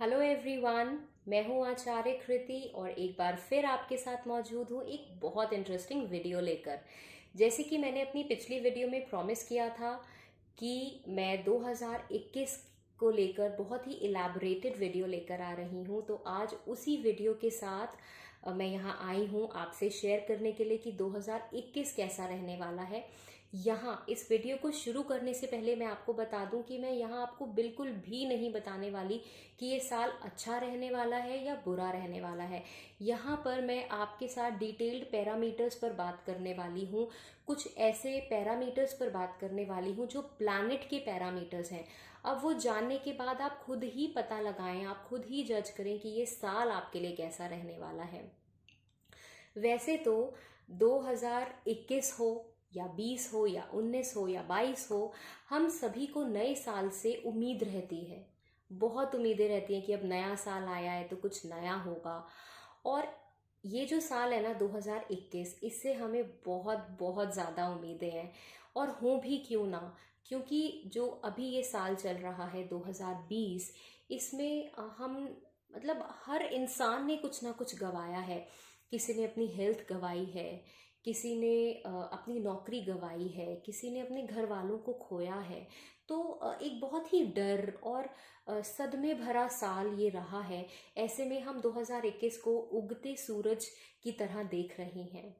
Hello everyone. मैं हूं आचार्य कृति और एक बार फिर आपके साथ मौजूद हूं एक बहुत इंटरेस्टिंग वीडियो लेकर। जैसे कि मैंने अपनी पिछली वीडियो में प्रॉमिस किया था कि मैं 2021 को लेकर बहुत ही इलैबोरेटेड वीडियो लेकर आ रही हूं, तो आज उसी वीडियो के साथ मैं यहां आई हूं आपसे शेयर करने के लिए कि 2021 कैसा रहने वाला है। यहाँ इस वीडियो को शुरू करने से पहले मैं आपको बता दूं कि मैं यहाँ आपको बिल्कुल भी नहीं बताने वाली कि ये साल अच्छा रहने वाला है या बुरा रहने वाला है। यहाँ पर मैं आपके साथ डिटेल्ड पैरामीटर्स पर बात करने वाली हूँ। कुछ ऐसे पैरामीटर्स पर बात करने वाली हूँ जो प्लैनेट के पैरामीटर्स हैं। अब वो जानने के बाद आप खुद ही पता लगाएं, आप खुद ही जज करें कि ये साल आपके लिए कैसा रहने वाला है। वैसे तो 2021 हो या 20 हो या 19 हो या 22 हो, हम सभी को नए साल से उम्मीद रहती है। बहुत उम्मीदें रहती हैं कि अब नया साल आया है तो कुछ नया होगा। और ये जो साल है ना 2021, इससे हमें बहुत बहुत ज़्यादा उम्मीदें हैं। और हों भी क्यों ना, क्योंकि जो अभी ये साल चल रहा है 2020, इसमें हम मतलब हर इंसान ने कुछ ना कुछ गंवाया है। किसी ने अपनी हेल्थ गंवाई है, किसी ने अपनी नौकरी गंवाई है, किसी ने अपने घर वालों को खोया है। तो एक बहुत ही डर और सदमे भरा साल ये रहा है। ऐसे में हम 2021 को उगते सूरज की तरह देख रहे हैं।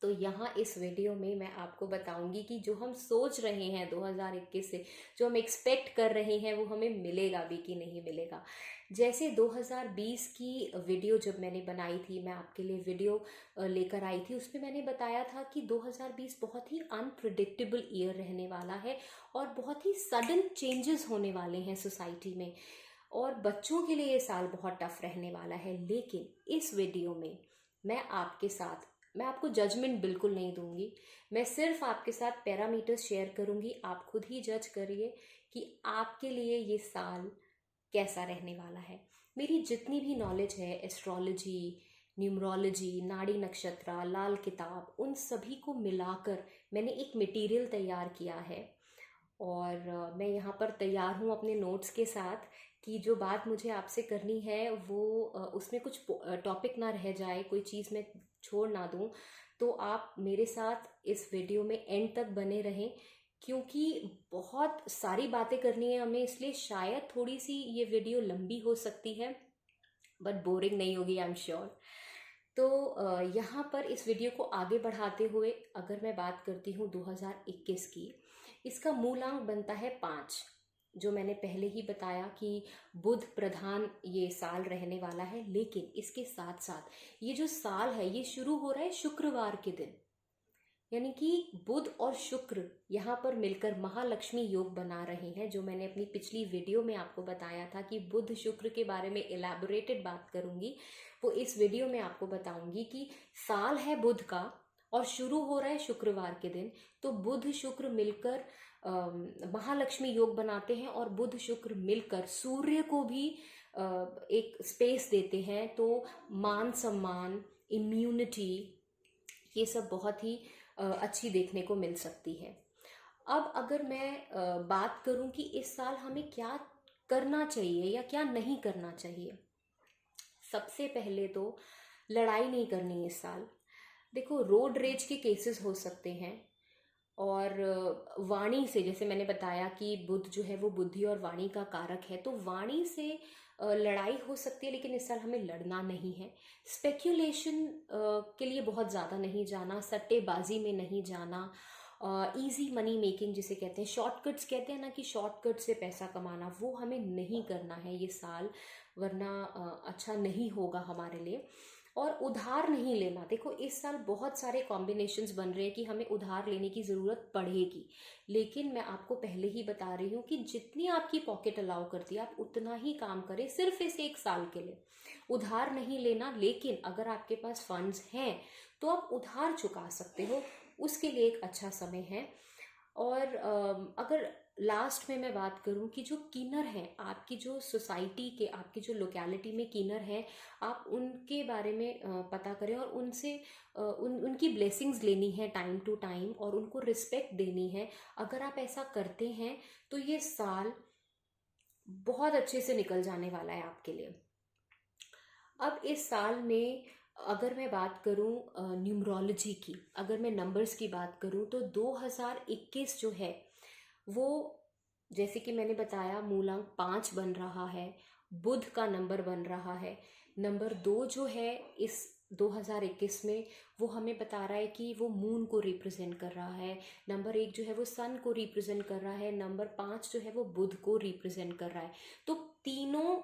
तो यहाँ इस वीडियो में मैं आपको बताऊंगी कि जो हम सोच रहे हैं 2021 से, जो हम एक्सपेक्ट कर रहे हैं, वो हमें मिलेगा भी कि नहीं मिलेगा। जैसे 2020 की वीडियो जब मैंने बनाई थी, मैं आपके लिए वीडियो लेकर आई थी, उसमें मैंने बताया था कि 2020 बहुत ही अनप्रिडिक्टेबल ईयर रहने वाला है और बहुत ही सडन चेंजेस होने वाले हैं सोसाइटी में। और बच्चों के लिए ये साल बहुत टफ रहने वाला है। लेकिन इस वीडियो में मैं आपके साथ, मैं आपको जजमेंट बिल्कुल नहीं दूंगी। मैं सिर्फ आपके साथ पैरामीटर्स शेयर करूंगी। आप खुद ही जज करिए कि आपके लिए ये साल कैसा रहने वाला है। मेरी जितनी भी नॉलेज है एस्ट्रोलॉजी, न्यूमरोलॉजी, नाड़ी नक्षत्र, लाल किताब, उन सभी को मिलाकर मैंने एक मटेरियल तैयार किया है। और मैं यहाँ पर तैयार हूँ अपने नोट्स के साथ कि जो बात मुझे आपसे करनी है वो उसमें कुछ टॉपिक ना रह जाए, कोई चीज़ मैं छोड़ ना दूँ। तो आप मेरे साथ इस वीडियो में एंड तक बने रहें, क्योंकि बहुत सारी बातें करनी है हमें, इसलिए शायद थोड़ी सी ये वीडियो लंबी हो सकती है, बट बोरिंग नहीं होगी, आई एम श्योर। तो यहाँ पर इस वीडियो को आगे बढ़ाते हुए अगर मैं बात करती हूँ 2021 की, इसका मूलांक बनता है 5। जो मैंने पहले ही बताया कि बुध प्रधान ये साल रहने वाला है। लेकिन इसके साथ साथ ये जो साल है ये शुरू हो रहा है शुक्रवार के दिन, यानी कि बुध और शुक्र यहाँ पर मिलकर महालक्ष्मी योग बना रहे हैं। जो मैंने अपनी पिछली वीडियो में आपको बताया था कि बुध शुक्र के बारे में इलैबोरेटेड बात करूंगी, वो इस वीडियो में आपको बताऊंगी कि साल है बुध का और शुरू हो रहा है शुक्रवार के दिन। तो बुध शुक्र मिलकर महालक्ष्मी योग बनाते हैं और बुध शुक्र मिलकर सूर्य को भी एक स्पेस देते हैं। तो मान सम्मान, इम्यूनिटी, ये सब बहुत ही अच्छी देखने को मिल सकती है। अब अगर मैं बात करूं कि इस साल हमें क्या करना चाहिए या क्या नहीं करना चाहिए, सबसे पहले तो लड़ाई नहीं करनी इस साल। देखो, रोड रेज के केसेस हो सकते हैं और वाणी से, जैसे मैंने बताया कि बुध जो है वो बुद्धि और वाणी का कारक है, तो वाणी से लड़ाई हो सकती है। लेकिन इस साल हमें लड़ना नहीं है। स्पेक्यूलेशन के लिए बहुत ज़्यादा नहीं जाना, सट्टेबाजी में नहीं जाना, इजी मनी मेकिंग जिसे कहते हैं, शॉर्टकट्स कहते हैं ना कि शॉर्टकट से पैसा कमाना, वो हमें नहीं करना है ये साल, वरना अच्छा नहीं होगा हमारे लिए। और उधार नहीं लेना। देखो, इस साल बहुत सारे कॉम्बिनेशंस बन रहे हैं कि हमें उधार लेने की ज़रूरत पड़ेगी। लेकिन मैं आपको पहले ही बता रही हूँ कि जितनी आपकी पॉकेट अलाउ करती है आप उतना ही काम करें, सिर्फ इस एक साल के लिए। उधार नहीं लेना। लेकिन अगर आपके पास फंड्स हैं तो आप उधार चुका सकते हो, उसके लिए एक अच्छा समय है। और अगर लास्ट में मैं बात करूं कि जो कीनर हैं आपकी, जो सोसाइटी के, आपकी जो लोकेलिटी में कीनर हैं, आप उनके बारे में पता करें और उनसे उनकी ब्लेसिंग्स लेनी है टाइम टू टाइम और उनको रिस्पेक्ट देनी है। अगर आप ऐसा करते हैं तो ये साल बहुत अच्छे से निकल जाने वाला है आपके लिए। अब इस साल में अगर मैं बात करूं न्यूमरोलॉजी की, अगर मैं नंबर्स की बात करूं, तो 2021 जो है वो, जैसे कि मैंने बताया, मूलांक 5 बन रहा है, बुध का नंबर बन रहा है। नंबर 2 जो है इस 2021 में, वो हमें बता रहा है कि वो मून को रिप्रेजेंट कर रहा है। नंबर 1 जो है वो सन को रिप्रेजेंट कर रहा है। नंबर 5 जो है वो बुध को रिप्रेजेंट कर रहा है। तो तीनों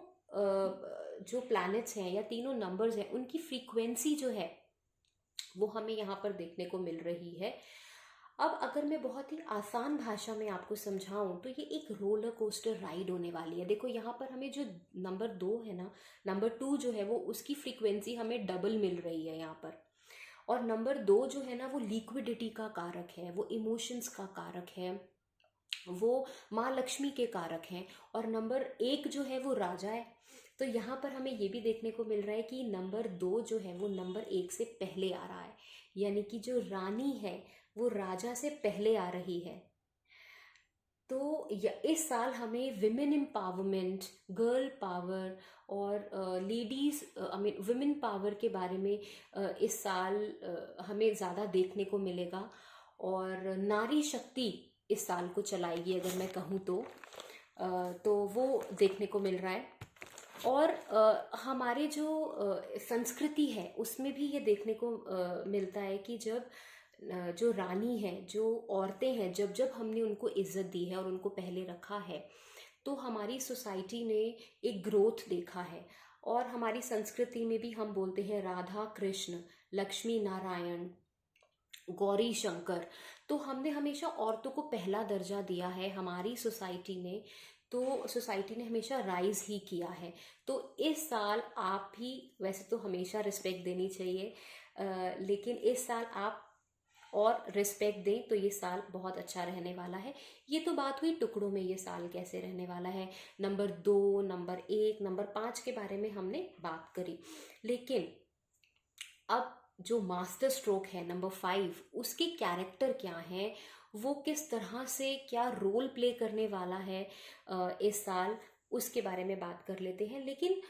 जो प्लैनेट्स हैं या तीनों नंबर्स हैं, उनकी फ्रीक्वेंसी जो है वो हमें यहाँ पर देखने को मिल रही है। अब अगर मैं बहुत ही आसान भाषा में आपको समझाऊं तो ये एक रोलर कोस्टर राइड होने वाली है। देखो यहाँ पर हमें जो नंबर 2 है ना, नंबर 2 जो है वो, उसकी फ्रीक्वेंसी हमें डबल मिल रही है यहाँ पर। और नंबर 2 जो है ना वो लिक्विडिटी का कारक है, वो इमोशंस का कारक है, वो माँ लक्ष्मी के कारक हैं। और नंबर 1 जो है वो राजा है। तो यहाँ पर हमें ये भी देखने को मिल रहा है कि नंबर 2 जो है वो नंबर 1 से पहले आ रहा है, यानी कि जो रानी है वो राजा से पहले आ रही है। तो इस साल हमें विमेन एम्पावरमेंट, गर्ल पावर और ladies, I mean women power के बारे में इस साल हमें ज़्यादा देखने को मिलेगा। और नारी शक्ति इस साल को चलाएगी अगर मैं कहूँ तो वो देखने को मिल रहा है। और हमारे जो संस्कृति है उसमें भी ये देखने को मिलता है कि जब जो रानी है, जो औरतें हैं, जब जब हमने उनको इज्जत दी है और उनको पहले रखा है, तो हमारी सोसाइटी ने एक ग्रोथ देखा है। और हमारी संस्कृति में भी हम बोलते हैं राधा कृष्ण, लक्ष्मी नारायण, गौरी शंकर। तो हमने हमेशा औरतों को पहला दर्जा दिया है हमारी सोसाइटी ने। तो सोसाइटी ने हमेशा राइज ही किया है। तो इस साल आप भी, वैसे तो हमेशा रिस्पेक्ट देनी चाहिए, लेकिन इस साल आप और रिस्पेक्ट दें तो ये साल बहुत अच्छा रहने वाला है। ये तो बात हुई टुकड़ों में ये साल कैसे रहने वाला है। नंबर 2, नंबर 1, नंबर 5 के बारे में हमने बात करी। लेकिन अब जो मास्टर स्ट्रोक है नंबर 5, उसके कैरेक्टर क्या हैं, वो किस तरह से क्या रोल प्ले करने वाला है इस साल, उसके बारे में बात कर लेते हैं। लेकिन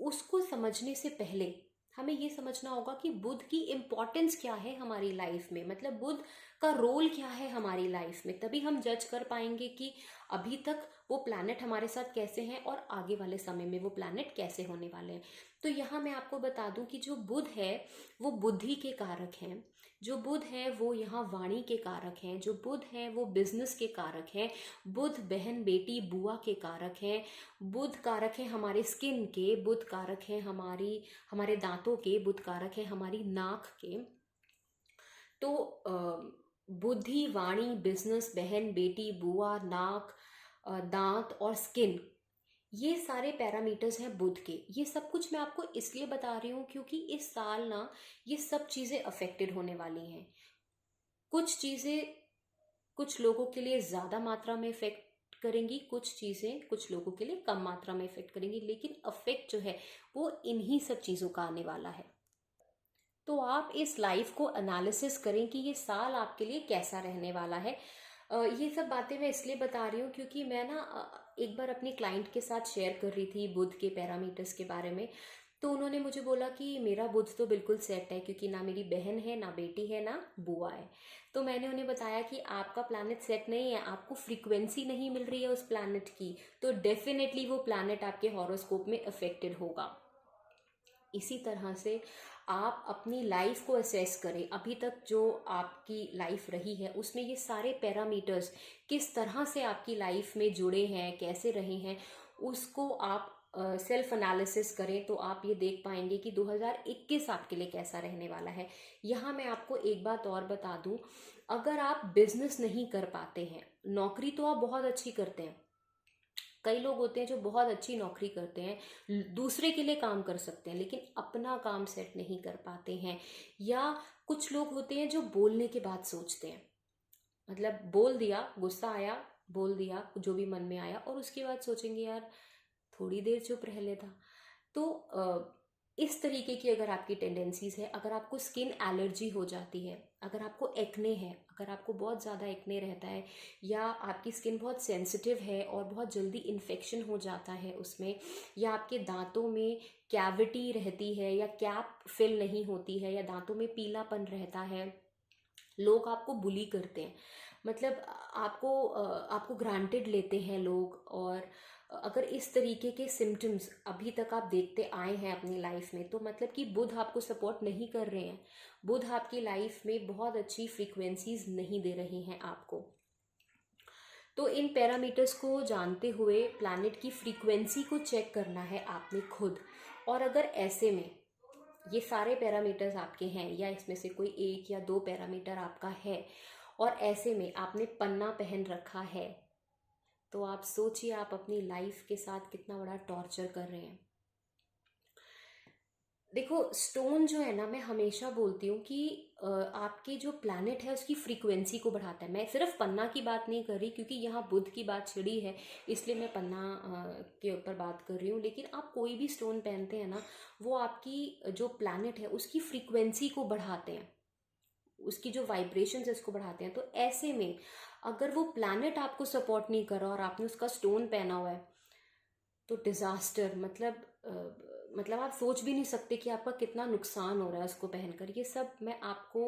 उसको समझने से पहले हमें ये समझना होगा कि बुध की इम्पोर्टेंस क्या है हमारी लाइफ में, मतलब बुध का रोल क्या है हमारी लाइफ में। तभी हम जज कर पाएंगे कि अभी तक वो प्लैनेट हमारे साथ कैसे हैं और आगे वाले समय में वो प्लैनेट कैसे होने वाले हैं। तो यहाँ मैं आपको बता दूं कि जो बुध है वो बुद्धि के कारक हैं, जो बुध है वो यहाँ वाणी के कारक हैं, जो बुध है वो बिजनेस के कारक हैं, बुध बहन बेटी बुआ के कारक हैं, बुध कारक है हमारे स्किन के, बुध कारक है हमारे दांतों के, बुध कारक है हमारी नाक के। तो बुद्धि, वाणी, बिजनेस, बहन बेटी, बुआ, नाक, दांत और स्किन, ये सारे पैरामीटर्स हैं बुध के। ये सब कुछ मैं आपको इसलिए बता रही हूँ क्योंकि इस साल ना ये सब चीज़ें अफेक्टेड होने वाली हैं। कुछ चीज़ें कुछ लोगों के लिए ज़्यादा मात्रा में इफेक्ट करेंगी, कुछ चीज़ें कुछ लोगों के लिए कम मात्रा में इफेक्ट करेंगी, लेकिन अफेक्ट जो है वो इन्हीं सब चीज़ों का आने वाला है। तो आप इस लाइफ को एनालिसिस करें कि ये साल आपके लिए कैसा रहने वाला है। ये सब बातें मैं इसलिए बता रही हूँ क्योंकि मैं ना एक बार अपनी क्लाइंट के साथ शेयर कर रही थी बुध के पैरामीटर्स के बारे में। तो उन्होंने मुझे बोला कि मेरा बुध तो बिल्कुल सेट है क्योंकि ना मेरी बहन है, ना बेटी है, ना बुआ है। तो मैंने उन्हें बताया कि आपका प्लैनेट सेट नहीं है, आपको फ्रीक्वेंसी नहीं मिल रही है उस प्लैनेट की, तो डेफिनेटली वो प्लैनेट आपके हॉरोस्कोप में अफेक्टेड होगा। इसी तरह से आप अपनी लाइफ को असेस करें। अभी तक जो आपकी लाइफ रही है उसमें ये सारे पैरामीटर्स किस तरह से आपकी लाइफ में जुड़े हैं, कैसे रहे हैं, उसको आप सेल्फ एनालिसिस करें तो आप ये देख पाएंगे कि 2021 आपके लिए कैसा रहने वाला है। यहाँ मैं आपको एक बात और बता दूं, अगर आप बिजनेस नहीं कर पाते हैं, नौकरी तो आप बहुत अच्छी करते हैं, कई लोग होते हैं जो बहुत अच्छी नौकरी करते हैं, दूसरे के लिए काम कर सकते हैं, लेकिन अपना काम सेट नहीं कर पाते हैं। या कुछ लोग होते हैं जो बोलने के बाद सोचते हैं, मतलब बोल दिया, गुस्सा आया, बोल दिया जो भी मन में आया और उसके बाद सोचेंगे यार थोड़ी देर चुप रह लेता। तो इस तरीके की अगर आपकी टेंडेंसीज है, अगर आपको स्किन एलर्जी हो जाती है, अगर आपको एक्ने है, अगर आपको बहुत ज़्यादा एक्ने रहता है, या आपकी स्किन बहुत सेंसिटिव है और बहुत जल्दी इन्फेक्शन हो जाता है उसमें, या आपके दांतों में कैविटी रहती है या कैप फिल नहीं होती है, या दांतों में पीलापन रहता है, लोग आपको बुली करते हैं, मतलब आपको ग्रांटेड लेते हैं लोग। और अगर इस तरीके के सिम्टम्स अभी तक आप देखते आए हैं अपनी लाइफ में, तो मतलब कि बुध आपको सपोर्ट नहीं कर रहे हैं, बुध आपकी लाइफ में बहुत अच्छी फ्रीक्वेंसीज नहीं दे रहे हैं आपको। तो इन पैरामीटर्स को जानते हुए प्लैनेट की फ्रीक्वेंसी को चेक करना है आपने खुद। और अगर ऐसे में ये सारे पैरामीटर्स आपके हैं, या इसमें से कोई एक या दो पैरामीटर आपका है, और ऐसे में आपने पन्ना पहन रखा है, तो आप सोचिए आप अपनी लाइफ के साथ कितना बड़ा टॉर्चर कर रहे हैं। देखो, स्टोन जो है ना, मैं हमेशा बोलती हूँ कि आपके जो प्लैनेट है उसकी फ्रीक्वेंसी को बढ़ाता है। मैं सिर्फ पन्ना की बात नहीं कर रही, क्योंकि यहाँ बुध की बात छिड़ी है, इसलिए मैं पन्ना के ऊपर बात कर रही हूँ। लेकिन आप कोई भी स्टोन पहनते हैं ना, वो आपकी जो प्लैनेट है उसकी फ्रीक्वेंसी को बढ़ाते हैं, उसकी जो वाइब्रेशन है उसको बढ़ाते हैं। तो ऐसे में अगर वो प्लैनेट आपको सपोर्ट नहीं कर रहा और आपने उसका स्टोन पहना हुआ है, तो डिजास्टर, मतलब आप सोच भी नहीं सकते कि आपका कितना नुकसान हो रहा है उसको पहनकर। ये सब मैं आपको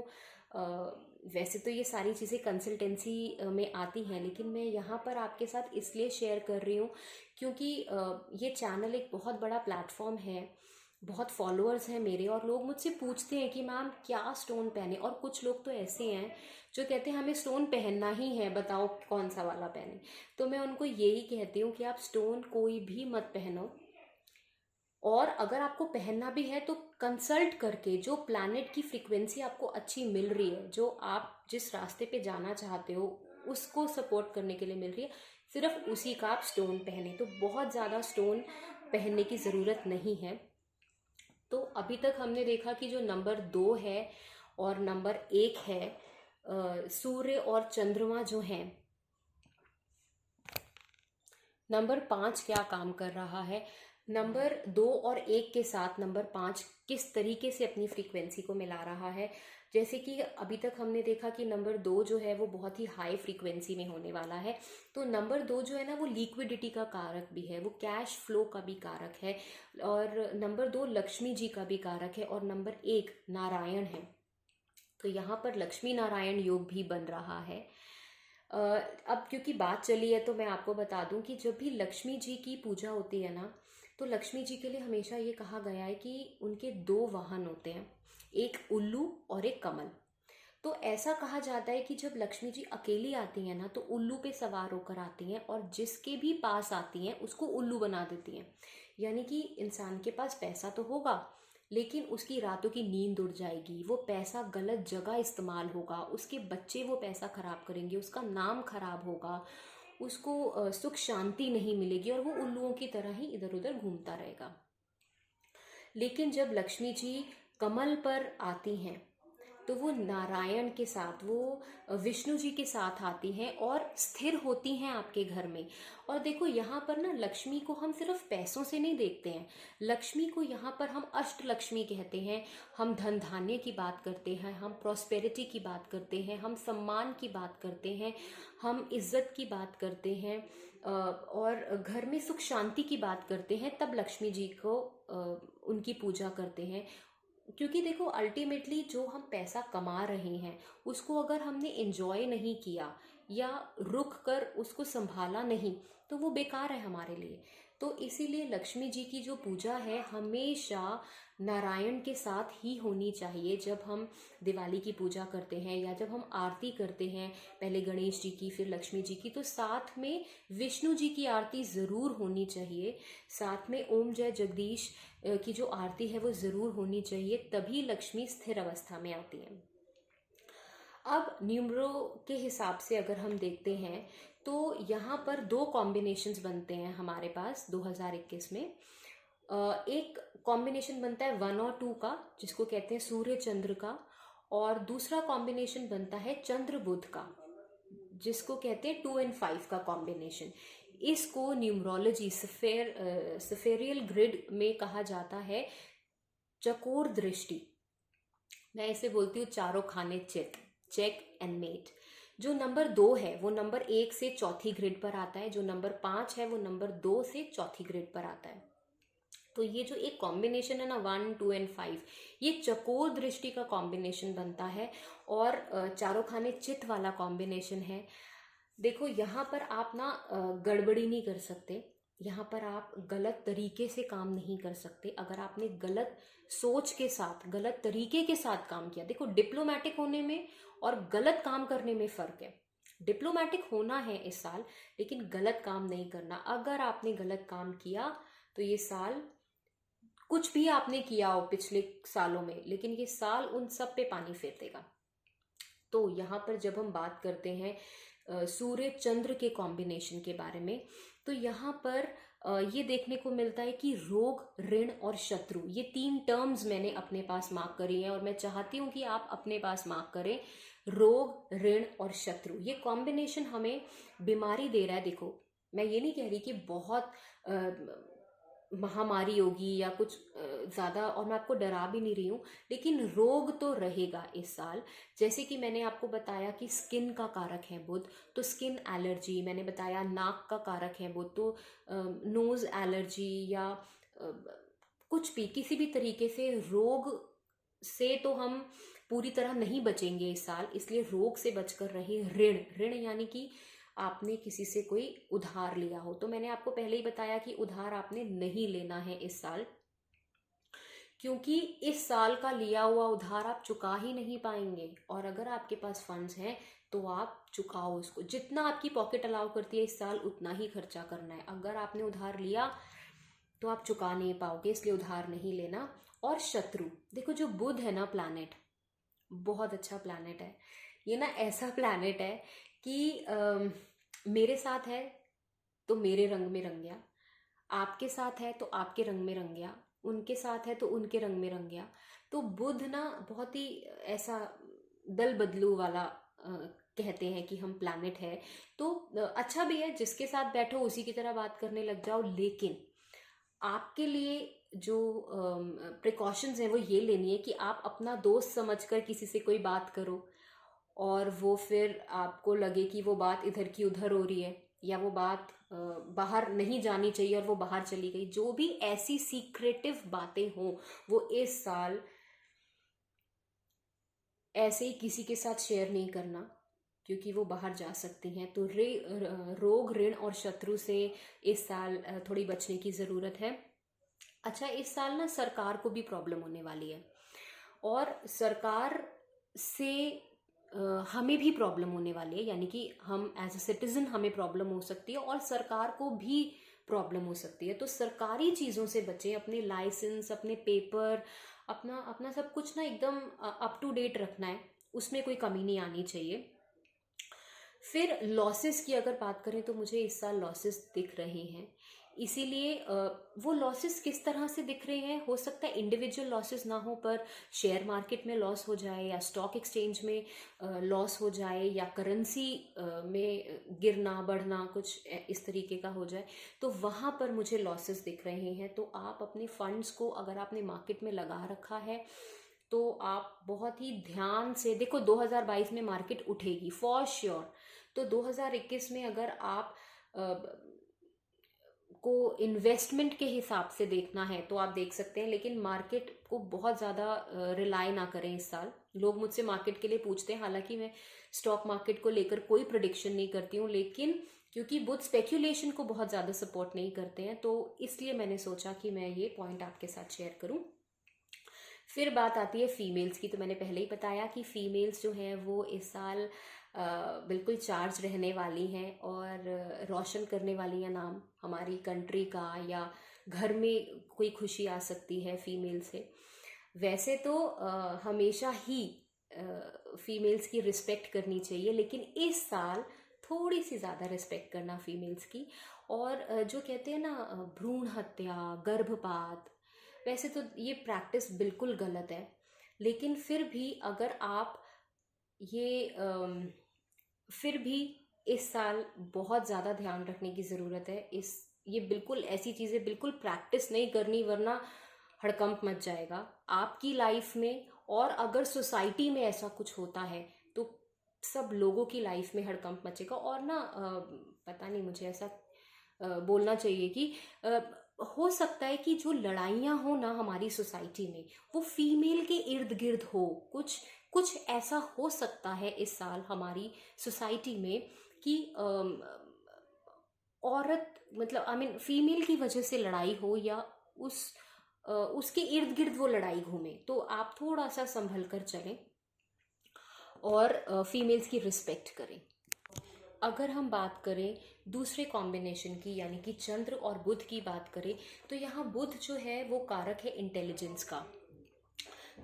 वैसे तो ये सारी चीज़ें कंसल्टेंसी में आती हैं, लेकिन मैं यहाँ पर आपके साथ इसलिए शेयर कर रही हूँ क्योंकि ये चैनल एक बहुत बड़ा प्लेटफॉर्म है, बहुत फॉलोअर्स हैं मेरे, और लोग मुझसे पूछते हैं कि मैम क्या स्टोन पहने। और कुछ लोग तो ऐसे हैं जो कहते हैं हमें स्टोन पहनना ही है, बताओ कौन सा वाला पहने। तो मैं उनको यही कहती हूँ कि आप स्टोन कोई भी मत पहनो, और अगर आपको पहनना भी है तो कंसल्ट करके, जो प्लैनेट की फ्रीक्वेंसी आपको अच्छी मिल रही है, जो आप जिस रास्ते पे जाना चाहते हो उसको सपोर्ट करने के लिए मिल रही है, सिर्फ उसी का आप स्टोन पहने। तो बहुत ज़्यादा स्टोन पहनने की ज़रूरत नहीं है। तो अभी तक हमने देखा कि जो नंबर 2 है और नंबर 1 है, सूर्य और चंद्रमा जो हैं, नंबर 5 क्या काम कर रहा है, नंबर 2 और 1 के साथ नंबर 5 किस तरीके से अपनी फ्रीक्वेंसी को मिला रहा है। जैसे कि अभी तक हमने देखा कि नंबर 2 जो है वो बहुत ही हाई फ्रीक्वेंसी में होने वाला है। तो नंबर 2 जो है ना, वो लिक्विडिटी का कारक भी है, वो कैश फ्लो का भी कारक है, और नंबर 2 लक्ष्मी जी का भी कारक है, और नंबर 1 नारायण है। तो यहाँ पर लक्ष्मी नारायण योग भी बन रहा है। अब क्योंकि बात चली है तो मैं आपको बता दूं कि जब भी लक्ष्मी जी की पूजा होती है ना, तो लक्ष्मी जी के लिए हमेशा ये कहा गया है कि उनके 2 वाहन होते हैं, एक उल्लू और एक कमल। तो ऐसा कहा जाता है कि जब लक्ष्मी जी अकेली आती हैं ना, तो उल्लू पे सवार होकर आती हैं, और जिसके भी पास आती हैं उसको उल्लू बना देती हैं। यानी कि इंसान के पास पैसा तो होगा, लेकिन उसकी रातों की नींद उड़ जाएगी, वो पैसा गलत जगह इस्तेमाल होगा, उसके बच्चे वो पैसा खराब करेंगे, उसका नाम खराब होगा, उसको सुख शांति नहीं मिलेगी, और वो उल्लुओं की तरह ही इधर उधर घूमता रहेगा। लेकिन जब लक्ष्मी जी कमल पर आती हैं, तो वो नारायण के साथ, वो विष्णु जी के साथ आती हैं और स्थिर होती हैं आपके घर में। और देखो, यहाँ पर ना लक्ष्मी को हम सिर्फ पैसों से नहीं देखते हैं, लक्ष्मी को यहाँ पर हम अष्ट लक्ष्मी कहते हैं। हम धन धान्य की बात करते हैं, हम प्रॉस्पेरिटी की बात करते हैं, हम सम्मान की बात करते हैं, हम इज्जत की बात करते हैं, और घर में सुख शांति की बात करते हैं, तब लक्ष्मी जी को उनकी पूजा करते हैं। क्योंकि देखो, अल्टीमेटली जो हम पैसा कमा रहे हैं उसको अगर हमने एंजॉय नहीं किया या रुक कर उसको संभाला नहीं, तो वो बेकार है हमारे लिए। तो इसीलिए लक्ष्मी जी की जो पूजा है हमेशा नारायण के साथ ही होनी चाहिए। जब हम दिवाली की पूजा करते हैं या जब हम आरती करते हैं, पहले गणेश जी की फिर लक्ष्मी जी की, तो साथ में विष्णु जी की आरती ज़रूर होनी चाहिए, साथ में ओम जय जगदीश की जो आरती है वो ज़रूर होनी चाहिए, तभी लक्ष्मी स्थिर अवस्था में आती है। अब न्यूमरो के हिसाब से अगर हम देखते हैं तो यहाँ पर 2 कॉम्बिनेशंस बनते हैं हमारे पास 2021 में। एक कॉम्बिनेशन बनता है 1 और 2 का, जिसको कहते हैं सूर्य चंद्र का, और दूसरा कॉम्बिनेशन बनता है चंद्र बुध का, जिसको कहते हैं 2 और 5 का कॉम्बिनेशन। इसको न्यूमरोलॉजी सफेरियल ग्रिड में कहा जाता है चकोर दृष्टि, मैं इसे बोलती हूँ चारों खाने चित, चेक एंड मेट। जो नंबर 2 है वो नंबर 1 से चौथी ग्रिड पर आता है, जो नंबर 5 है वो नंबर 2 से चौथी ग्रिड पर आता है। तो ये जो एक कॉम्बिनेशन है ना 1, 2 एंड 5, ये चकोर दृष्टि का कॉम्बिनेशन बनता है और चारों खाने चित वाला कॉम्बिनेशन है। देखो यहाँ पर आप ना गड़बड़ी नहीं कर सकते, यहाँ पर आप गलत तरीके से काम नहीं कर सकते। अगर आपने गलत सोच के साथ, गलत तरीके के साथ काम किया, देखो डिप्लोमेटिक होने में और गलत काम करने में फ़र्क है। डिप्लोमेटिक होना है इस साल, लेकिन गलत काम नहीं करना। अगर आपने गलत काम किया तो ये साल, कुछ भी आपने किया हो पिछले सालों में, लेकिन ये साल उन सब पे पानी फेर देगा। तो यहाँ पर जब हम बात करते हैं सूर्य चंद्र के कॉम्बिनेशन के बारे में, तो यहाँ पर ये देखने को मिलता है कि रोग, ऋण और शत्रु, ये 3 टर्म्स मैंने अपने पास मार्क करी हैं और मैं चाहती हूँ कि आप अपने पास मार्क करें। रोग, ऋण और शत्रु, ये कॉम्बिनेशन हमें बीमारी दे रहा है। देखो मैं ये नहीं कह रही कि बहुत महामारी होगी या कुछ ज़्यादा, और मैं आपको डरा भी नहीं रही हूँ, लेकिन रोग तो रहेगा इस साल। जैसे कि मैंने आपको बताया कि स्किन का कारक है बुध, तो स्किन एलर्जी, मैंने बताया नाक का कारक है बुध, तो नोज़ एलर्जी या कुछ भी किसी भी तरीके से रोग से तो हम पूरी तरह नहीं बचेंगे इस साल, इसलिए रोग से बचकर रहे। ऋण, ऋण यानी कि आपने किसी से कोई उधार लिया हो, तो मैंने आपको पहले ही बताया कि उधार आपने नहीं लेना है इस साल, क्योंकि इस साल का लिया हुआ उधार आप चुका ही नहीं पाएंगे। और अगर आपके पास फंड्स हैं तो आप चुकाओ उसको, जितना आपकी पॉकेट अलाउ करती है इस साल उतना ही खर्चा करना है। अगर आपने उधार लिया तो आप चुका नहीं पाओगे, इसलिए उधार नहीं लेना। और शत्रु, देखो जो बुध है ना प्लैनेट, बहुत अच्छा प्लैनेट है ये ना, ऐसा प्लैनेट है कि मेरे साथ है तो मेरे रंग में रंग गया, आपके साथ है तो आपके रंग में रंग गया, उनके साथ है तो उनके रंग में रंग गया। तो बुध ना बहुत ही ऐसा दल बदलू वाला कहते हैं कि हम प्लैनेट है, तो अच्छा भी है, जिसके साथ बैठो उसी की तरह बात करने लग जाओ। लेकिन आपके लिए जो प्रिकॉशंस हैं वो ये लेनी है कि आप अपना दोस्त समझकर किसी से कोई बात करो और वो फिर आपको लगे कि वो बात इधर की उधर हो रही है, या वो बात बाहर नहीं जानी चाहिए और वो बाहर चली गई। जो भी ऐसी सीक्रेटिव बातें हों वो इस साल ऐसे ही किसी के साथ शेयर नहीं करना, क्योंकि वो बाहर जा सकती हैं। तो रोग, ऋण और शत्रु से इस साल थोड़ी बचने की ज़रूरत है। अच्छा, इस साल ना सरकार को भी प्रॉब्लम होने वाली है और सरकार से हमें भी प्रॉब्लम होने वाली है, यानी कि हम एज अ सिटीजन हमें प्रॉब्लम हो सकती है और सरकार को भी प्रॉब्लम हो सकती है। तो सरकारी चीज़ों से बचें, अपने लाइसेंस, अपने पेपर, अपना अपना सब कुछ ना एकदम अप टू डेट रखना है, उसमें कोई कमी नहीं आनी चाहिए। फिर लॉसेस की अगर बात करें तो मुझे इस साल लॉसेस दिख रहे हैं, इसीलिए वो लॉसेस किस तरह से दिख रहे हैं, हो सकता है इंडिविजुअल लॉसेस ना हो, पर शेयर मार्केट में लॉस हो जाए या स्टॉक एक्सचेंज में लॉस हो जाए या करेंसी में गिरना बढ़ना कुछ इस तरीके का हो जाए, तो वहाँ पर मुझे लॉसेस दिख रहे हैं। तो आप अपने फंड्स को अगर आपने मार्केट में लगा रखा है तो आप बहुत ही ध्यान से देखो। 2022 में मार्केट उठेगी फॉर श्योर, तो 2021 में अगर आप को इन्वेस्टमेंट के हिसाब से देखना है तो आप देख सकते हैं, लेकिन मार्केट को बहुत ज़्यादा रिलाई ना करें इस साल। लोग मुझसे मार्केट के लिए पूछते हैं, हालांकि मैं स्टॉक मार्केट को लेकर कोई प्रेडिक्शन नहीं करती हूँ, लेकिन क्योंकि बुध स्पेक्यूलेशन को बहुत ज़्यादा सपोर्ट नहीं करते हैं, तो इसलिए मैंने सोचा कि मैं ये पॉइंट आपके साथ शेयर करूँ। फिर बात आती है फीमेल्स की, तो मैंने पहले ही बताया कि फीमेल्स जो हैं वो इस साल बिल्कुल चार्ज रहने वाली हैं और रोशन करने वाली हैं नाम हमारी कंट्री का, या घर में कोई खुशी आ सकती है फीमेल से। वैसे तो हमेशा ही फीमेल्स की रिस्पेक्ट करनी चाहिए, लेकिन इस साल थोड़ी सी ज़्यादा रिस्पेक्ट करना फीमेल्स की। और जो कहते हैं ना भ्रूण हत्या, गर्भपात, वैसे तो ये प्रैक्टिस बिल्कुल गलत है, लेकिन फिर भी अगर आप ये फिर भी इस साल बहुत ज़्यादा ध्यान रखने की ज़रूरत है। ये बिल्कुल ऐसी चीज़ें बिल्कुल प्रैक्टिस नहीं करनी, वरना हड़कंप मच जाएगा आपकी लाइफ में, और अगर सोसाइटी में ऐसा कुछ होता है तो सब लोगों की लाइफ में हड़कंप मचेगा। और ना पता नहीं, मुझे ऐसा बोलना चाहिए कि हो सकता है कि जो लड़ाइयाँ हो ना हमारी सोसाइटी में, वो फीमेल के इर्द गिर्द हो। कुछ कुछ ऐसा हो सकता है इस साल हमारी सोसाइटी में कि औरत, मतलब आई मीन फीमेल की वजह से लड़ाई हो, या उसके इर्द गिर्द वो लड़ाई घूमे। तो आप थोड़ा सा संभल कर चलें और फीमेल्स की रिस्पेक्ट करें। अगर हम बात करें दूसरे कॉम्बिनेशन की, यानी कि चंद्र और बुध की बात करें, तो यहाँ बुध जो है वो कारक है इंटेलिजेंस का।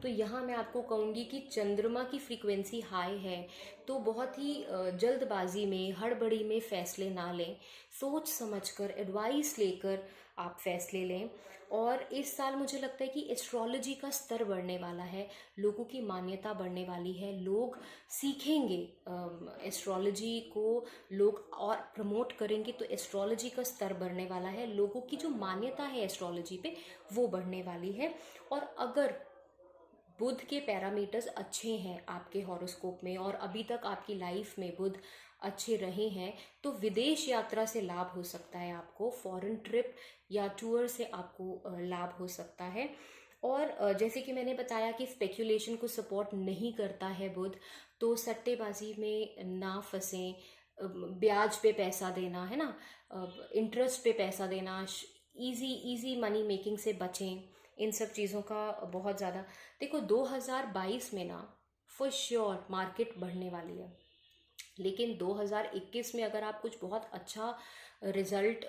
तो यहाँ मैं आपको कहूँगी कि चंद्रमा की फ्रीक्वेंसी हाई है, तो बहुत ही जल्दबाजी में, हड़बड़ी में फैसले ना लें। सोच समझकर, एडवाइस लेकर आप फैसले लें। और इस साल मुझे लगता है कि एस्ट्रोलॉजी का स्तर बढ़ने वाला है, लोगों की मान्यता बढ़ने वाली है, लोग सीखेंगे एस्ट्रोलॉजी को, लोग और प्रमोट करेंगे, तो एस्ट्रोलॉजी का स्तर बढ़ने वाला है, लोगों की जो मान्यता है एस्ट्रोलॉजी पे वो बढ़ने वाली है। और अगर बुध के पैरामीटर्स अच्छे हैं आपके हॉरोस्कोप में, और अभी तक आपकी लाइफ में बुध अच्छे रहे हैं, तो विदेश यात्रा से लाभ हो सकता है आपको, फॉरेन ट्रिप या टूर से आपको लाभ हो सकता है। और जैसे कि मैंने बताया कि स्पेक्यूलेशन को सपोर्ट नहीं करता है बुध, तो सट्टेबाजी में ना फंसें, ब्याज पे पैसा देना है ना, इंटरेस्ट पे पैसा देना, इजी इजी मनी मेकिंग से बचें, इन सब चीज़ों का बहुत ज़्यादा। देखो 2022 में ना फॉर श्योर मार्केट बढ़ने वाली है, लेकिन 2021 में अगर आप कुछ बहुत अच्छा रिजल्ट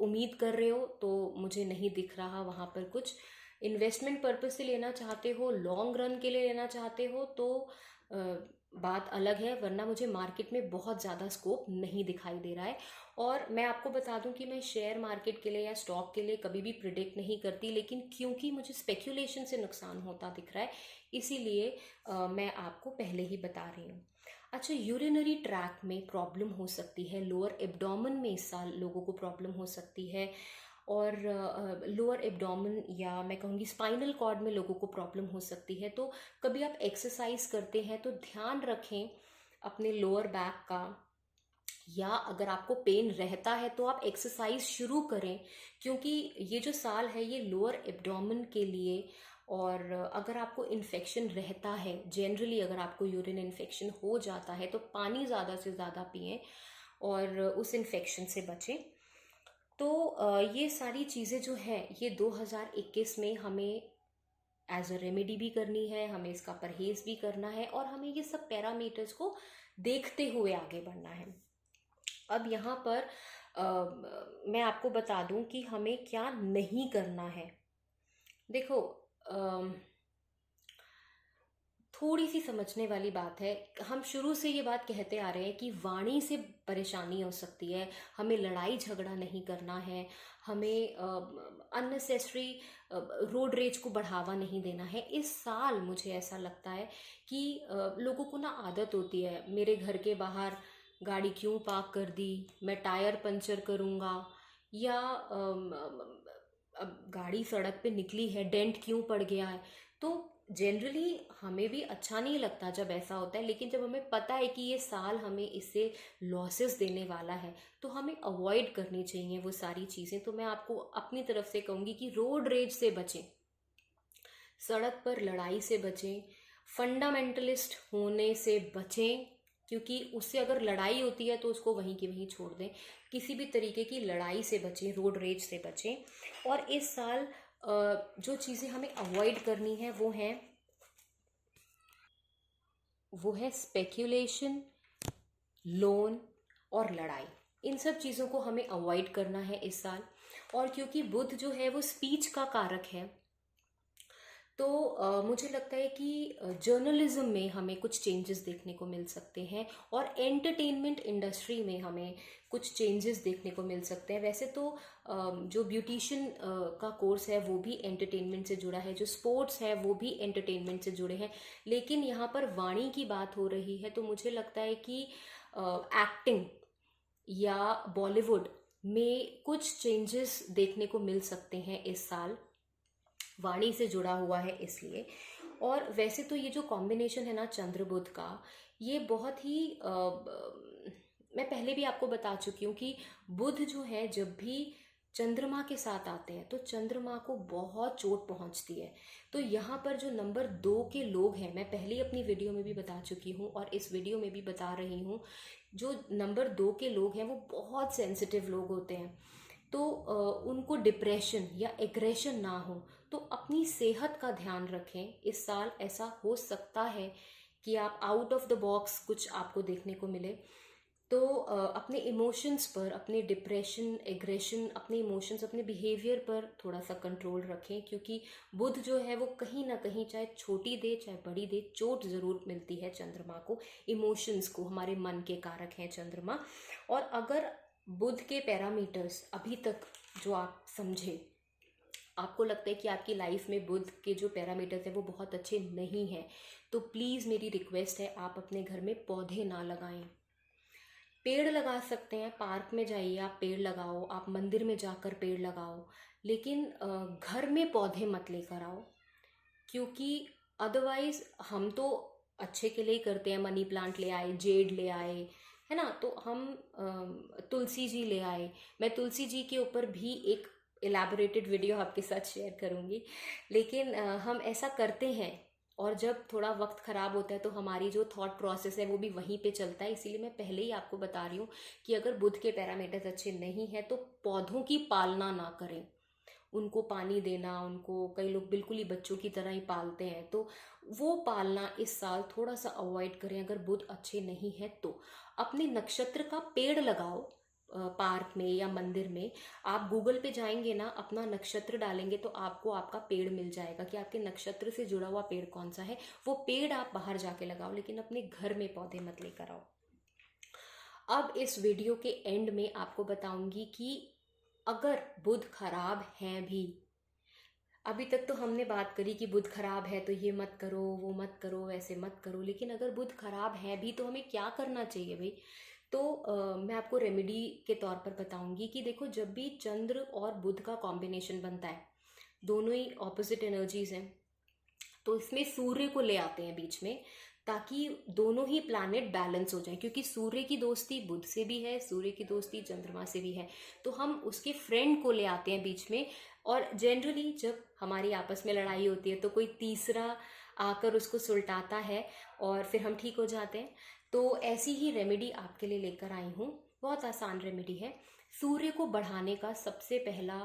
उम्मीद कर रहे हो तो मुझे नहीं दिख रहा वहाँ पर कुछ। इन्वेस्टमेंट पर्पज से लेना चाहते हो, लॉन्ग रन के लिए लेना चाहते हो तो बात अलग है, वरना मुझे मार्केट में बहुत ज़्यादा स्कोप नहीं दिखाई दे रहा है। और मैं आपको बता दूं कि मैं शेयर मार्केट के लिए या स्टॉक के लिए कभी भी प्रिडिक्ट नहीं करती, लेकिन क्योंकि मुझे स्पेक्यूलेशन से नुकसान होता दिख रहा है, इसीलिए मैं आपको पहले ही बता रही हूँ। अच्छा, यूरिनरी ट्रैक में प्रॉब्लम हो सकती है, लोअर एब्डोमेन में इस साल लोगों को प्रॉब्लम हो सकती है, और लोअर एब्डोमेन या मैं कहूँगी स्पाइनल कॉर्ड में लोगों को प्रॉब्लम हो सकती है। तो कभी आप एक्सरसाइज करते हैं तो ध्यान रखें अपने लोअर बैक का, या अगर आपको पेन रहता है तो आप एक्सरसाइज शुरू करें, क्योंकि ये जो साल है ये लोअर एब्डोमेन के लिए। और अगर आपको इन्फेक्शन रहता है, जनरली अगर आपको यूरिन इन्फेक्शन हो जाता है, तो पानी ज़्यादा से ज़्यादा पिएं और उस इन्फेक्शन से बचें। तो ये सारी चीज़ें जो हैं ये 2021 में हमें एज अ रेमेडी भी करनी है, हमें इसका परहेज़ भी करना है, और हमें ये सब पैरामीटर्स को देखते हुए आगे बढ़ना है। अब यहाँ पर मैं आपको बता दूं कि हमें क्या नहीं करना है। देखो थोड़ी सी समझने वाली बात है, हम शुरू से ये बात कहते आ रहे हैं कि वाणी से परेशानी हो सकती है, हमें लड़ाई झगड़ा नहीं करना है, हमें अननेसेसरी रोड रेज को बढ़ावा नहीं देना है। इस साल मुझे ऐसा लगता है कि लोगों को ना आदत होती है, मेरे घर के बाहर गाड़ी क्यों पार्क कर दी, मैं टायर पंचर करूँगा, या अब गाड़ी सड़क पे निकली है डेंट क्यों पड़ गया है। तो जनरली हमें भी अच्छा नहीं लगता जब ऐसा होता है, लेकिन जब हमें पता है कि ये साल हमें इससे लॉसेस देने वाला है तो हमें अवॉइड करनी चाहिए वो सारी चीज़ें। तो मैं आपको अपनी तरफ से कहूँगी कि रोड रेज से बचें, सड़क पर लड़ाई से बचें, फंडामेंटलिस्ट होने से बचें, क्योंकि उससे अगर लड़ाई होती है तो उसको वहीं की वहीं छोड़ दें। किसी भी तरीके की लड़ाई से बचें, रोड रेज से बचें। और इस साल जो चीज़ें हमें अवॉइड करनी है वो है स्पेक्यूलेशन, लोन और लड़ाई। इन सब चीज़ों को हमें अवॉइड करना है इस साल। और क्योंकि बुध जो है वो स्पीच का कारक है, तो मुझे लगता है कि जर्नलिज्म में हमें कुछ चेंजेस देखने को मिल सकते हैं, और एंटरटेनमेंट इंडस्ट्री में हमें कुछ चेंजेस देखने को मिल सकते हैं। वैसे तो जो ब्यूटिशियन का कोर्स है वो भी एंटरटेनमेंट से जुड़ा है, जो स्पोर्ट्स है वो भी एंटरटेनमेंट से जुड़े हैं, लेकिन यहाँ पर वाणी की बात हो रही है, तो मुझे लगता है कि एक्टिंग या बॉलीवुड में कुछ चेंजेस देखने को मिल सकते हैं इस साल। वाणी से जुड़ा हुआ है इसलिए। और वैसे तो ये जो कॉम्बिनेशन है ना चंद्र बुध का, ये बहुत ही मैं पहले भी आपको बता चुकी हूँ कि बुध जो है जब भी चंद्रमा के साथ आते हैं तो चंद्रमा को बहुत चोट पहुंचती है। तो यहाँ पर जो नंबर 2 के लोग हैं, मैं पहले ही अपनी वीडियो में भी बता चुकी हूँ और इस वीडियो में भी बता रही हूँ, जो नंबर 2 के लोग हैं वो बहुत सेंसिटिव लोग होते हैं। तो उनको डिप्रेशन या एग्रेशन ना हो, तो अपनी सेहत का ध्यान रखें। इस साल ऐसा हो सकता है कि आप आउट ऑफ द बॉक्स कुछ आपको देखने को मिले। तो अपने इमोशंस पर, अपने डिप्रेशन, एग्रेशन, अपने इमोशंस, अपने बिहेवियर पर थोड़ा सा कंट्रोल रखें, क्योंकि बुध जो है वो कहीं ना कहीं चाहे छोटी दे चाहे बड़ी दे, चोट ज़रूर मिलती है चंद्रमा को, इमोशंस को। हमारे मन के कारक हैं चंद्रमा। और अगर बुध के पैरामीटर्स अभी तक जो आप समझे, आपको लगता है कि आपकी लाइफ में बुध के जो पैरामीटर्स हैं वो बहुत अच्छे नहीं हैं, तो प्लीज़ मेरी रिक्वेस्ट है, आप अपने घर में पौधे ना लगाएं। पेड़ लगा सकते हैं, पार्क में जाइए आप पेड़ लगाओ, आप मंदिर में जाकर पेड़ लगाओ, लेकिन घर में पौधे मत लेकर आओ, क्योंकि अदरवाइज हम तो अच्छे के लिए ही करते हैं। मनी प्लांट ले आए, जेड ले आए, है ना, तो हम तुलसी जी ले आए। मैं तुलसी जी के ऊपर भी एक एलैबोरेटेड वीडियो आपके साथ शेयर करूँगी, लेकिन हम ऐसा करते हैं और जब थोड़ा वक्त ख़राब होता है तो हमारी जो थॉट प्रोसेस है वो भी वहीं पे चलता है। इसीलिए मैं पहले ही आपको बता रही हूँ कि अगर बुध के पैरामीटर्स अच्छे नहीं हैं तो पौधों की पालना ना करें। उनको पानी देना, उनको कई लोग बिल्कुल ही बच्चों की तरह ही पालते हैं, तो वो पालना इस साल थोड़ा सा अवॉइड करें। अगर बुध अच्छे नहीं है तो अपने नक्षत्र का पेड़ लगाओ, पार्क में या मंदिर में। आप गूगल पे जाएंगे ना, अपना नक्षत्र डालेंगे तो आपको आपका पेड़ मिल जाएगा कि आपके नक्षत्र से जुड़ा हुआ पेड़ कौन सा है। वो पेड़ आप बाहर जाके लगाओ, लेकिन अपने घर में पौधे मत लेकर आओ। अब इस वीडियो के एंड में आपको बताऊंगी कि अगर बुध खराब है भी, अभी तक तो हमने बात करी कि बुध खराब है तो ये मत करो, वो मत करो, ऐसे मत करो, लेकिन अगर बुध खराब है भी तो हमें क्या करना चाहिए भाई। तो मैं आपको रेमेडी के तौर पर बताऊंगी कि देखो, जब भी चंद्र और बुध का कॉम्बिनेशन बनता है, दोनों ही ऑपोजिट एनर्जीज हैं, तो इसमें सूर्य को ले आते हैं बीच में, ताकि दोनों ही प्लैनेट बैलेंस हो जाएं। क्योंकि सूर्य की दोस्ती बुध से भी है, सूर्य की दोस्ती चंद्रमा से भी है, तो हम उसके फ्रेंड को ले आते हैं बीच में। और जनरली जब हमारी आपस में लड़ाई होती है तो कोई तीसरा आकर उसको सुलटाता है और फिर हम ठीक हो जाते हैं। तो ऐसी ही रेमेडी आपके लिए लेकर आई हूँ, बहुत आसान रेमेडी है। सूर्य को बढ़ाने का सबसे पहला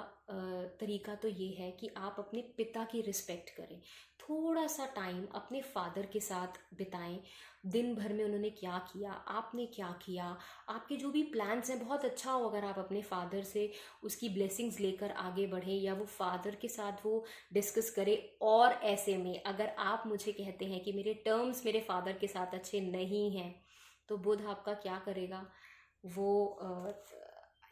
तरीका तो ये है कि आप अपने पिता की रिस्पेक्ट करें। थोड़ा सा टाइम अपने फादर के साथ बिताएं। दिन भर में उन्होंने क्या किया, आपने क्या किया, आपके जो भी प्लान्स हैं, बहुत अच्छा हो अगर आप अपने फादर से उसकी ब्लेसिंग्स लेकर आगे बढ़ें, या वो फादर के साथ वो डिस्कस करें। और ऐसे में अगर आप मुझे कहते हैं कि मेरे टर्म्स मेरे फादर के साथ अच्छे नहीं हैं, तो बुध आपका क्या करेगा, वो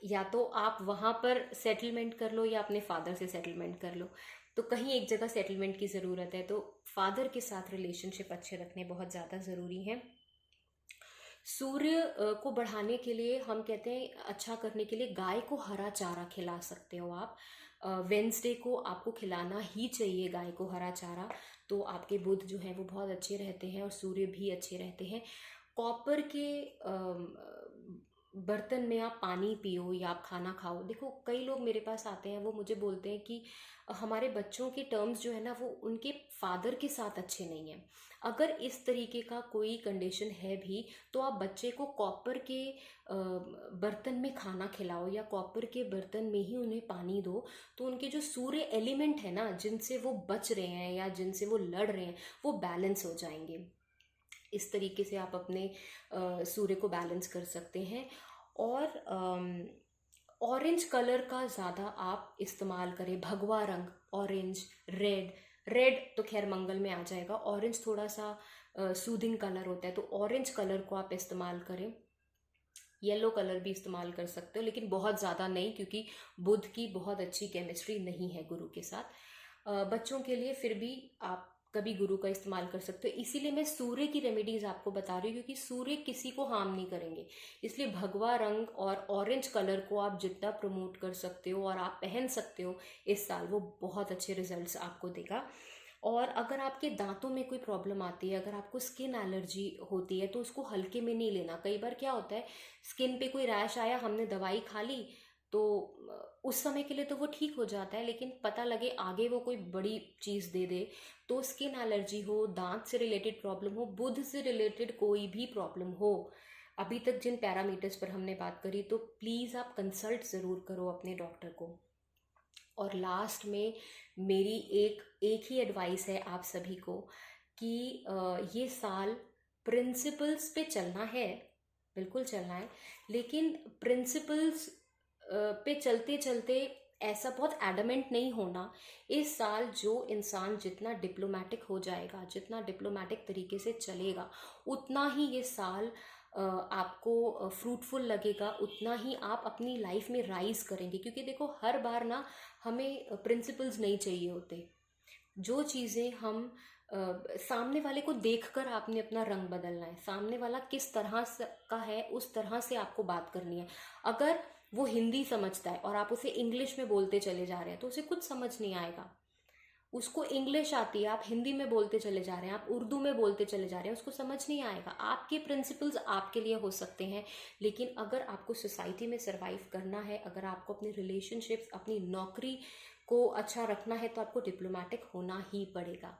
या तो आप वहाँ पर सेटलमेंट कर लो या अपने फादर से सेटलमेंट कर लो। तो कहीं एक जगह सेटलमेंट की ज़रूरत है, तो फादर के साथ रिलेशनशिप अच्छे रखने बहुत ज़्यादा ज़रूरी हैं। सूर्य को बढ़ाने के लिए हम कहते हैं, अच्छा करने के लिए गाय को हरा चारा खिला सकते हो आप। वेंसडे को आपको खिलाना ही चाहिए गाय को हरा चारा, तो आपके बुध जो हैं वो बहुत अच्छे रहते हैं और सूर्य भी अच्छे रहते हैं। कॉपर के बर्तन में आप पानी पियो या आप खाना खाओ। देखो, कई लोग मेरे पास आते हैं, वो मुझे बोलते हैं कि हमारे बच्चों के टर्म्स जो है ना वो उनके फादर के साथ अच्छे नहीं हैं। अगर इस तरीके का कोई कंडीशन है भी, तो आप बच्चे को कॉपर के बर्तन में खाना खिलाओ या कॉपर के बर्तन में ही उन्हें पानी दो, तो उनके जो सूर्य एलिमेंट है ना, जिनसे वो बच रहे हैं या जिनसे वो लड़ रहे हैं, वो बैलेंस हो जाएंगे। इस तरीके से आप अपने सूर्य को बैलेंस कर सकते हैं। और ऑरेंज कलर का ज़्यादा आप इस्तेमाल करें, भगवा रंग, ऑरेंज, रेड। रेड तो खैर मंगल में आ जाएगा, ऑरेंज थोड़ा सा सूदिंग कलर होता है, तो ऑरेंज कलर को आप इस्तेमाल करें। येलो कलर भी इस्तेमाल कर सकते हो, लेकिन बहुत ज़्यादा नहीं, क्योंकि बुध की बहुत अच्छी केमिस्ट्री नहीं है गुरु के साथ। बच्चों के लिए फिर भी आप कभी गुरु का इस्तेमाल कर सकते हो। इसीलिए मैं सूर्य की रेमेडीज आपको बता रही हूँ, क्योंकि सूर्य किसी को हार्म नहीं करेंगे। इसलिए भगवा रंग और ऑरेंज कलर को आप जितना प्रमोट कर सकते हो और आप पहन सकते हो इस साल, वो बहुत अच्छे रिजल्ट्स आपको देगा। और अगर आपके दांतों में कोई प्रॉब्लम आती है, अगर आपको स्किन एलर्जी होती है, तो उसको हल्के में नहीं लेना। कई बार क्या होता है, स्किन पे कोई रैश आया, हमने दवाई खा ली, तो उस समय के लिए तो वो ठीक हो जाता है, लेकिन पता लगे आगे वो कोई बड़ी चीज़ दे दे, तो स्किन एलर्जी हो, दांत से रिलेटेड प्रॉब्लम हो, बुध से रिलेटेड कोई भी प्रॉब्लम हो, अभी तक जिन पैरामीटर्स पर हमने बात करी, तो प्लीज़ आप कंसल्ट ज़रूर करो अपने डॉक्टर को। और लास्ट में मेरी एक ही एडवाइस है आप सभी को कि ये साल प्रिंसिपल्स पे चलना है, बिल्कुल चलना है, लेकिन प्रिंसिपल्स पे चलते चलते ऐसा बहुत एडमेंट नहीं होना। इस साल जो इंसान जितना डिप्लोमेटिक हो जाएगा, जितना डिप्लोमेटिक तरीके से चलेगा, उतना ही ये साल आपको फ्रूटफुल लगेगा, उतना ही आप अपनी लाइफ में राइज करेंगे। क्योंकि देखो, हर बार ना हमें प्रिंसिपल्स नहीं चाहिए होते। जो चीज़ें हम सामने वाले को देखकर आपने अपना रंग बदलना है। सामने वाला किस तरह का है, उस तरह से आपको बात करनी है। अगर वो हिंदी समझता है और आप उसे इंग्लिश में बोलते चले जा रहे हैं, तो उसे कुछ समझ नहीं आएगा। उसको इंग्लिश आती है, आप हिंदी में बोलते चले जा रहे हैं, आप उर्दू में बोलते चले जा रहे हैं, उसको समझ नहीं आएगा। आपके प्रिंसिपल्स आपके लिए हो सकते हैं, लेकिन अगर आपको सोसाइटी में सरवाइव करना है, अगर आपको अपने रिलेशनशिप्स, अपनी नौकरी को अच्छा रखना है, तो आपको डिप्लोमेटिक होना ही पड़ेगा।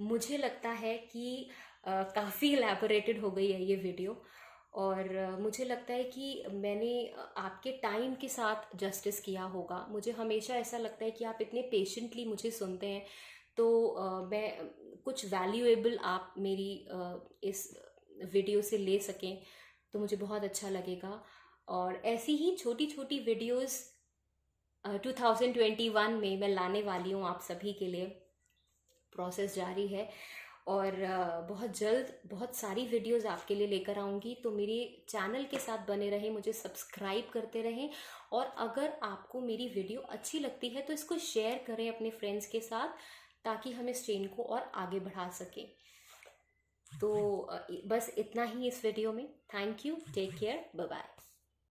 मुझे लगता है कि काफ़ी इलैबोरेटेड हो गई है ये वीडियो, और मुझे लगता है कि मैंने आपके टाइम के साथ जस्टिस किया होगा। मुझे हमेशा ऐसा लगता है कि आप इतने पेशेंटली मुझे सुनते हैं, तो मैं कुछ वैल्यूएबल आप मेरी इस वीडियो से ले सकें, तो मुझे बहुत अच्छा लगेगा। और ऐसी ही छोटी छोटी वीडियोस 2021 में मैं लाने वाली हूँ आप सभी के लिए। प्रोसेस जारी है, और बहुत जल्द बहुत सारी वीडियोस आपके लिए लेकर आऊँगी। तो मेरे चैनल के साथ बने रहें, मुझे सब्सक्राइब करते रहें, और अगर आपको मेरी वीडियो अच्छी लगती है तो इसको शेयर करें अपने फ्रेंड्स के साथ, ताकि हम इस चेन को और आगे बढ़ा सकें। तो बस इतना ही इस वीडियो में। Thank you, take care, bye bye.